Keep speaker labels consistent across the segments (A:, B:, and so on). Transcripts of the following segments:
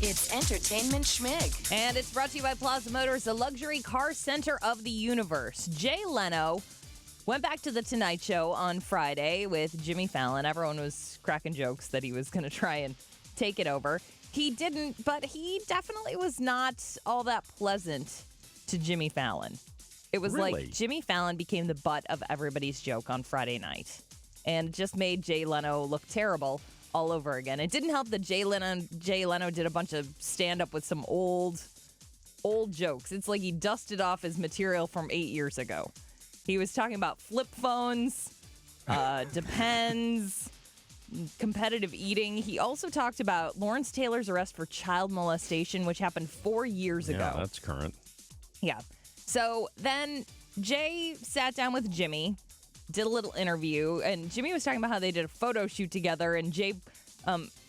A: It's Entertainment Schmig.
B: And it's brought to you by Plaza Motors, the luxury car center of the universe. Jay Leno went back to The Tonight Show on Friday with Jimmy Fallon. Everyone was cracking jokes that he was going to try and take it over. He didn't, but he definitely was not all that pleasant to Jimmy Fallon. It was like Jimmy Fallon became the butt of everybody's joke on Friday night and just made Jay Leno look terrible all over again. It didn't help that Jay Leno did a bunch of stand-up with some old jokes. It's like he dusted off his material from 8 years ago. He was talking about flip phones, depends, competitive eating. He also talked about Lawrence Taylor's arrest for child molestation, which happened 4 years ago.
C: Yeah, that's current. Yeah.
B: So then Jay sat down with Jimmy, did a little interview, and Jimmy was talking about how they did a photo shoot together, and Jay,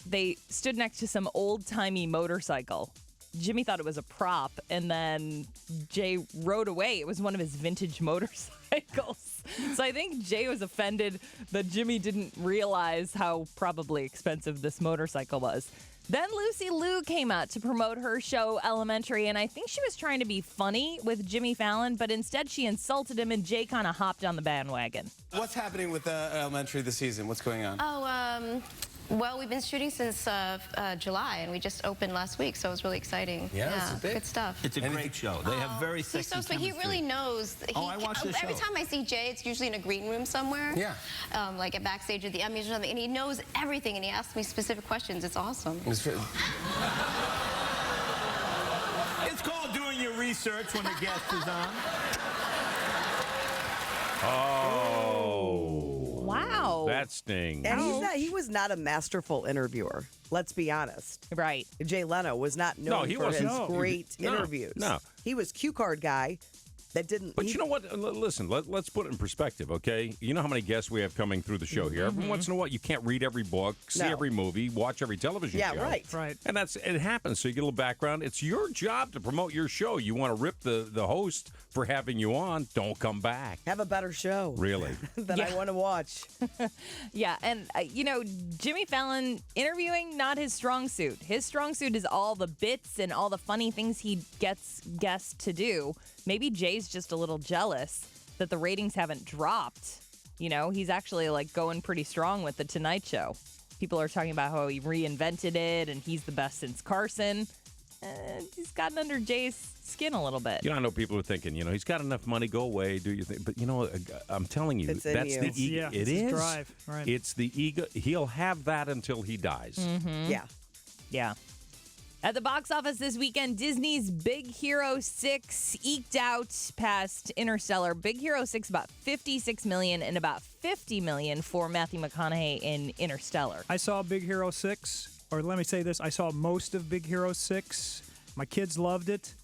B: they stood next to some old-timey motorcycle. Jimmy thought it was a prop, and then Jay rode away. It was one of his vintage motorcycles. So I think Jay was offended that Jimmy didn't realize how probably expensive this motorcycle was. Then Lucy Liu came out to promote her show Elementary, and I think she was trying to be funny with Jimmy Fallon, but instead she insulted him, and Jay kind of hopped on the bandwagon.
D: What's happening with Elementary this season? What's going on?
E: Well, we've been shooting since July, and we just opened last week, so it was really exciting.
D: Yeah,
E: good stuff.
F: It's a great show. They have very sexy
E: He's so sweet.
F: chemistry.
E: He really knows.
F: I watch the show.
E: Every time I see Jay, it's usually in a green room somewhere.
D: Yeah.
E: Like at backstage at the Emmys or something, and he knows everything, and he asks me specific questions. It's awesome.
F: It's called doing your research when the guest is on.
C: Oh.
B: Wow.
C: That stings.
G: And he was not a masterful interviewer. Let's be honest.
B: Right.
G: Jay Leno was not known for his great interviews.
C: No.
G: He was cue card guy that didn't.
C: But you know what? Listen, let's put it in perspective, okay? You know how many guests we have coming through the show here. Every once in a while, you can't read every book, see every movie, watch every television show.
G: Yeah, right.
C: And it happens, so you get a little background. It's your job to promote your show. You want to rip the host for having you on, don't come back.
G: Have a better show.
C: Really?
G: that I want to watch.
B: Yeah, and, Jimmy Fallon, interviewing, not his strong suit. His strong suit is all the bits and all the funny things he gets guests to do. Maybe Jay's just a little jealous that the ratings haven't dropped. You know, he's actually, going pretty strong with The Tonight Show. People are talking about how he reinvented it, and he's the best since Carson. He's gotten under Jay's skin a little bit.
C: I know people are thinking, he's got enough money, go away, do your thing. But, I'm telling you,
G: that's
C: the ego.
H: Yeah,
C: it is.
H: Drive, right.
C: It's the ego. He'll have that until he dies.
B: Mm-hmm. Yeah. At the box office this weekend, Disney's Big Hero 6 eked out past Interstellar. Big Hero 6 about $56 million and about $50 million for Matthew McConaughey in Interstellar.
H: I saw Big Hero 6, or let me say this, I saw most of Big Hero 6. My kids loved it.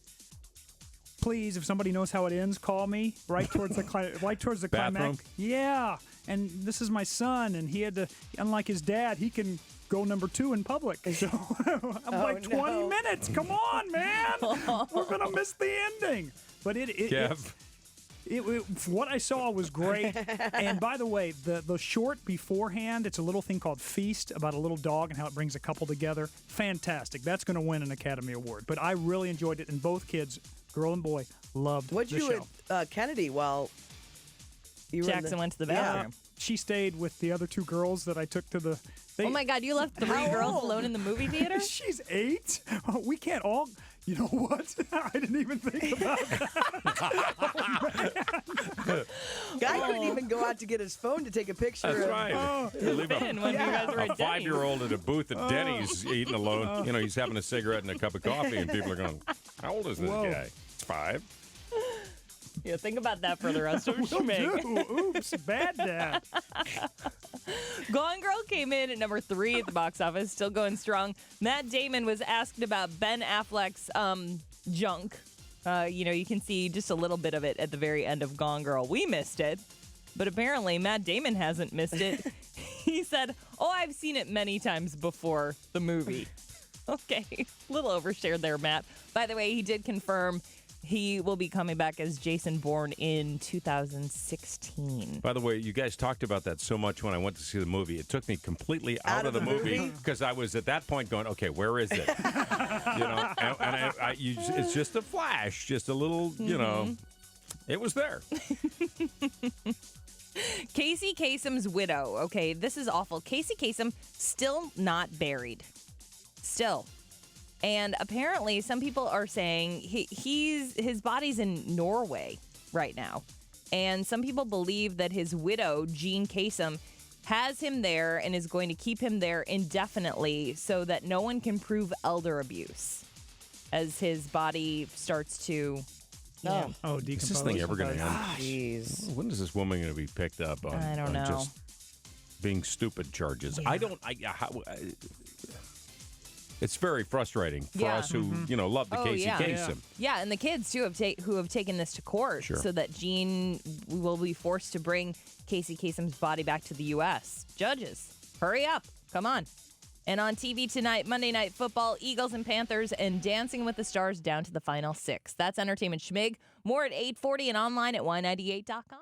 H: Please, if somebody knows how it ends, call me right towards the
C: Bathroom?
H: climax. Yeah, and this is my son, and he had to, unlike his dad, he can go number 2 in public. So I'm 20 minutes. Come on, man. We're going to miss the ending. But what I saw was great. And by the way, the short beforehand, it's a little thing called Feast about a little dog and how it brings a couple together. Fantastic. That's going to win an Academy Award. But I really enjoyed it, and both kids, girl and boy, loved the show.
G: What'd you with Kennedy while you
B: Jackson went to the bathroom?
H: She stayed with the other 2 girls that I took to the...
B: Oh, my God, you left 3 girls alone in the movie theater?
H: She's 8. We can't all... You know what? I didn't even think about that.
G: Guy couldn't even go out to get his phone to take a picture.
C: That's right. Leave
B: when you guys were
C: a
B: at
C: 5-year-old at a booth at Denny's eating alone. He's having a cigarette and a cup of coffee, and people are going, how old is this guy? It's 5.
B: Yeah, think about that for the rest of Schmig.
H: Oops, bad dad.
B: Gone Girl came in at number 3 at the box office, still going strong. Matt Damon was asked about Ben Affleck's junk. You can see just a little bit of it at the very end of Gone Girl. We missed it, but apparently Matt Damon hasn't missed it. He said, I've seen it many times before the movie. Okay, a little overshared there, Matt. By the way, he did confirm He will be coming back as Jason Bourne in 2016.
C: By the way, you guys talked about that so much when I went to see the movie. It took me completely out of the movie because I was at that point going, okay, where is it? It's just a flash, just a little, it was there.
B: Casey Kasem's widow. Okay, this is awful. Casey Kasem still not buried. Still. And apparently some people are saying his body's in Norway right now. And some people believe that his widow, Jean Kasem, has him there and is going to keep him there indefinitely so that no one can prove elder abuse as his body starts to
H: decompose.
C: Is this thing ever going to end?
G: Jeez.
C: When is this woman going to be picked up on,
B: I don't know.
C: just being stupid charges?
B: Yeah.
C: It's very frustrating for us who, love the Casey Kasem.
B: Yeah, and the kids, too, who have taken this to court so that Jean will be forced to bring Casey Kasem's body back to the U.S. Judges, hurry up. Come on. And on TV tonight, Monday Night Football, Eagles and Panthers, and Dancing with the Stars down to the final 6. That's Entertainment Schmig. More at 8:40 and online at y98.com.